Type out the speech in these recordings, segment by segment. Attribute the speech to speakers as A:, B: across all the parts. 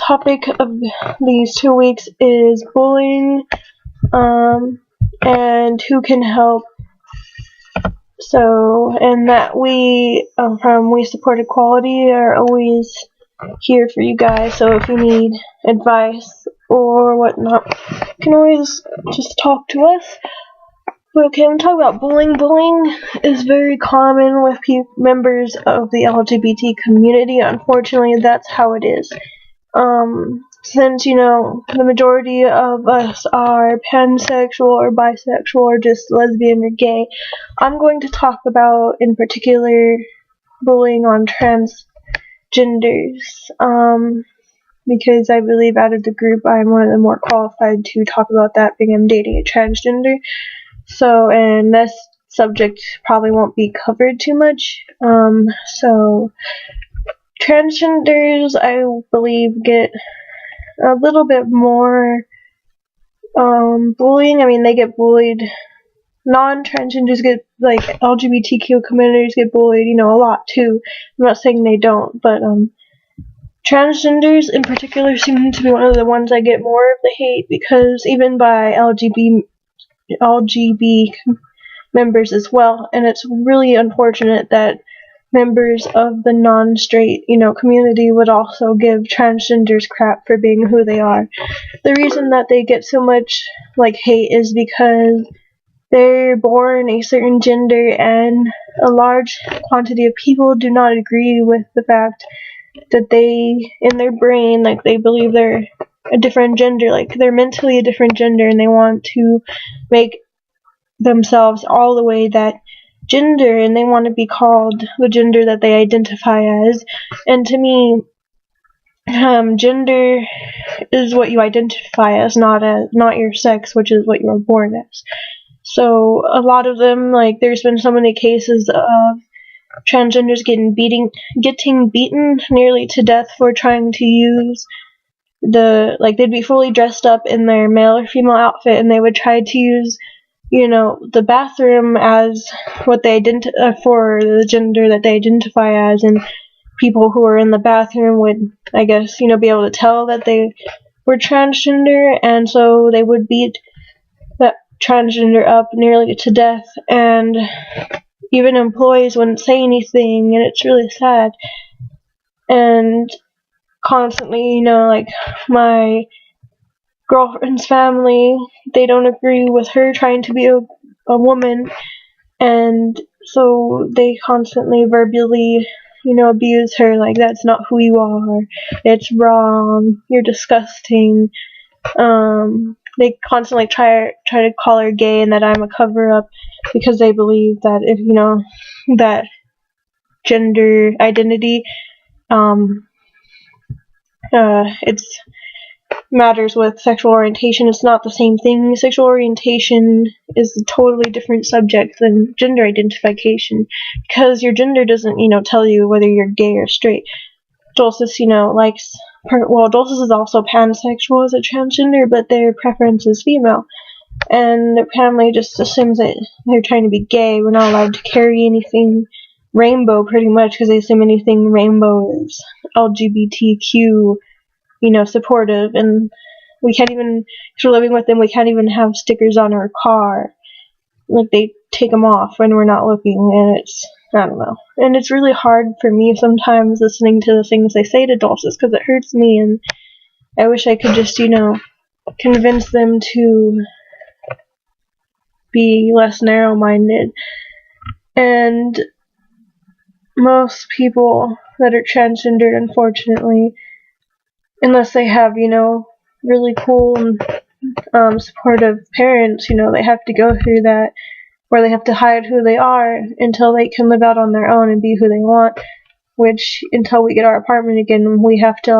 A: topic of these 2 weeks is bullying, and who can help. So, and that we from We Support Equality are always here for you guys. So if you need advice or whatnot, you can always just talk to us. Okay, I'm talking about bullying. Bullying is very common with members of the LGBT community. Unfortunately, that's how it is. Since, the majority of us are pansexual or bisexual or just lesbian or gay, I'm going to talk about, in particular, bullying on transgenders. Because I believe out of the group, I'm one of the more qualified to talk about that, being I'm dating a transgender. So, and this subject probably won't be covered too much. So, transgenders, I believe, get a little bit more bullying. I mean, they get bullied. Non-transgenders get, like, LGBTQ communities get bullied, a lot too. I'm not saying they don't, but transgenders in particular seem to be one of the ones I get more of the hate, because even by LGB members as well, and it's really unfortunate that members of the non-straight, community would also give transgenders crap for being who they are. The reason that they get so much, hate is because they're born a certain gender, and a large quantity of people do not agree with the fact that they, in their brain, they believe they're a different gender, they're mentally a different gender, and they want to make themselves all the way that gender, and they want to be called the gender that they identify as. And to me, gender is what you identify as, not your sex, which is what you were born as. So a lot of them, there's been so many cases of transgenders getting beaten nearly to death for trying to use they'd be fully dressed up in their male or female outfit, and they would try to use the bathroom as what they for the gender that they identify as, and people who are in the bathroom would, I guess, be able to tell that they were transgender, and so they would beat that transgender up nearly to death, and even employees wouldn't say anything, and it's really sad. And constantly, my girlfriend's family, they don't agree with her trying to be a woman, and so they constantly verbally, abuse her, that's not who you are, it's wrong, you're disgusting. They constantly try to call her gay and that I'm a cover-up, because they believe that if, that gender identity, it's matters with sexual orientation. It's not the same thing. Sexual orientation is a totally different subject than gender identification, because your gender doesn't, tell you whether you're gay or straight. Dulcis, Dulcis is also pansexual as a transgender, but their preference is female, and their family just assumes that they're trying to be gay. We're not allowed to carry anything rainbow, pretty much, because they assume anything rainbow is LGBTQ, supportive, and we can't even, if we're living with them, we can't even have stickers on our car. They take them off when we're not looking, and it's, I don't know. And it's really hard for me sometimes listening to the things they say to Dulcis, because it hurts me, and I wish I could just, convince them to be less narrow-minded. And most people that are transgendered, unfortunately, unless they have, really cool and supportive parents, they have to go through that, where they have to hide who they are until they can live out on their own and be who they want, which, until we get our apartment again, we have to,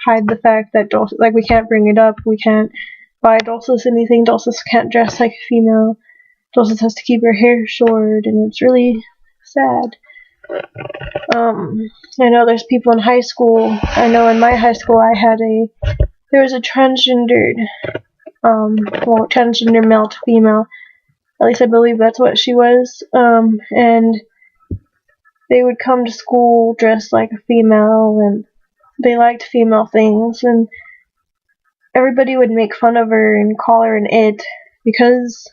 A: hide the fact that Dulcis, we can't bring it up, we can't buy Dulcis anything, Dulcis can't dress like a female, Dulcis has to keep her hair short, and it's really sad. I know there's people in high school. I know in my high school there was a transgendered, transgender male to female. At least I believe that's what she was. And they would come to school dressed like a female, and they liked female things, and everybody would make fun of her and call her an it, because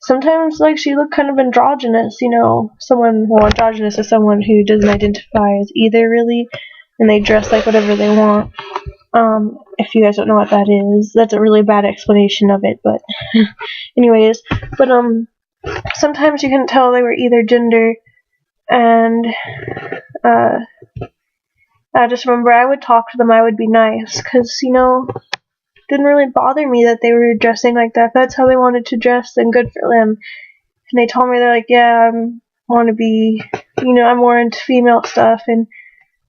A: sometimes, like, she looked kind of androgynous, androgynous is someone who doesn't identify as either, really, and they dress like whatever they want. If you guys don't know what that is, that's a really bad explanation of it, but anyways, but sometimes you couldn't tell they were either gender, and I just remember I would talk to them, I would be nice, because, didn't really bother me that they were dressing like that. If that's how they wanted to dress, then good for them. And they told me, they're like, yeah, I want to be, I'm more into female stuff, and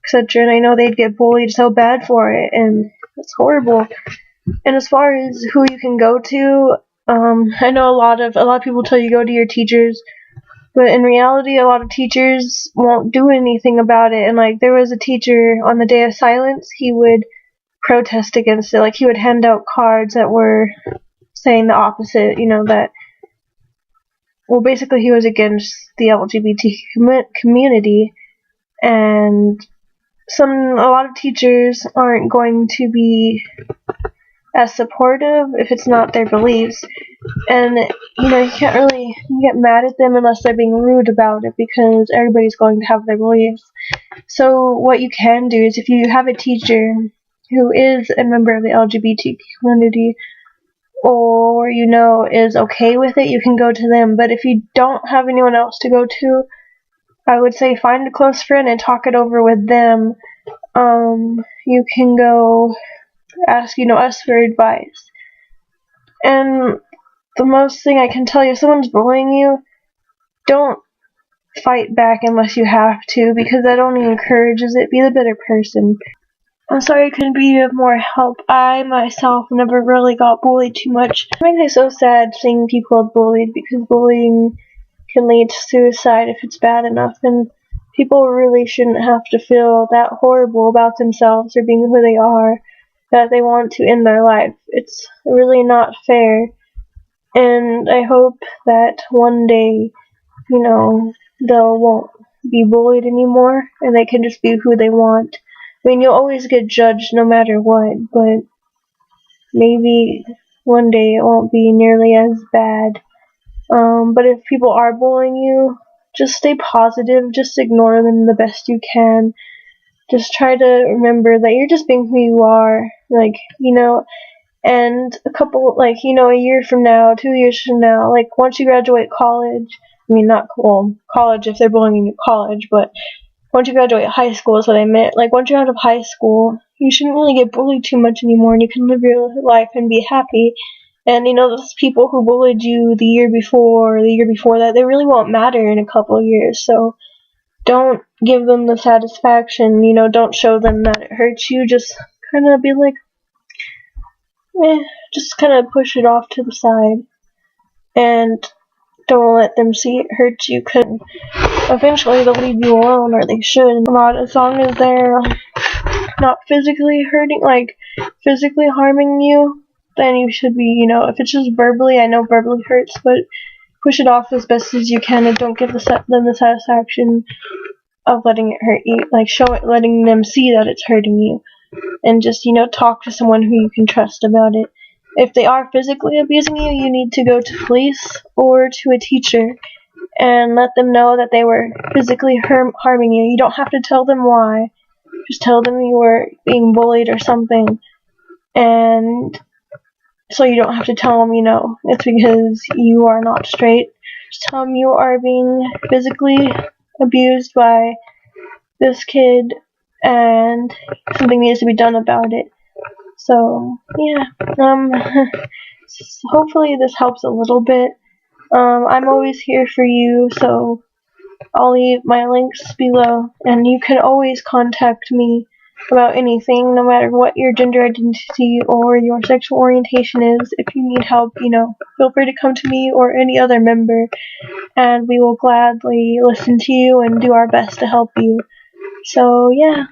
A: etc. And I know they'd get bullied so bad for it, and it's horrible. And as far as who you can go to, I know a lot of people tell you go to your teachers, but in reality, a lot of teachers won't do anything about it. And like, there was a teacher on the day of silence, he would protest against it. Like, he would hand out cards that were saying the opposite. Basically, he was against the LGBT community, and a lot of teachers aren't going to be as supportive if it's not their beliefs. And you can't really get mad at them unless they're being rude about it, because everybody's going to have their beliefs. So what you can do is, if you have a teacher who is a member of the LGBT community, or is okay with it, you can go to them. But if you don't have anyone else to go to, I would say find a close friend and talk it over with them. You can go ask, us for advice. And the most thing I can tell you, if someone's bullying you, don't fight back unless you have to, because that only encourages it. Be the better person. I'm sorry I couldn't be of more help. I myself never really got bullied too much. It makes me so sad seeing people bullied, because bullying can lead to suicide if it's bad enough, and people really shouldn't have to feel that horrible about themselves or being who they are that they want to end their life. It's really not fair, and I hope that one day, they won't be bullied anymore, and they can just be who they want. I mean, you'll always get judged no matter what, but maybe one day it won't be nearly as bad. But if people are bullying you, just stay positive, just ignore them the best you can. Just try to remember that you're just being who you are, and a year from now, 2 years from now, once you graduate college, college if they're bullying you in college, but once you graduate high school is what I meant. Once you're out of high school, you shouldn't really get bullied too much anymore, and you can live your life and be happy. And those people who bullied you the year before or the year before that, they really won't matter in a couple of years. So don't give them the satisfaction, don't show them that it hurts you. Just kind of be like, just kind of push it off to the side. And don't let them see it hurts you, because eventually they'll leave you alone, or they should. As long as they're not physically physically harming you, then you should be, if it's just verbally, I know verbally hurts, but push it off as best as you can, and don't give them the satisfaction of letting it hurt you. Letting them see that it's hurting you, and just, talk to someone who you can trust about it. If they are physically abusing you, you need to go to police or to a teacher and let them know that they were physically harming you. You don't have to tell them why. Just tell them you were being bullied or something. And so you don't have to tell them, it's because you are not straight. Just tell them you are being physically abused by this kid and something needs to be done about it. So, yeah, hopefully this helps a little bit. I'm always here for you, so I'll leave my links below, and you can always contact me about anything, no matter what your gender identity or your sexual orientation is. If you need help, feel free to come to me or any other member, and we will gladly listen to you and do our best to help you. So, yeah.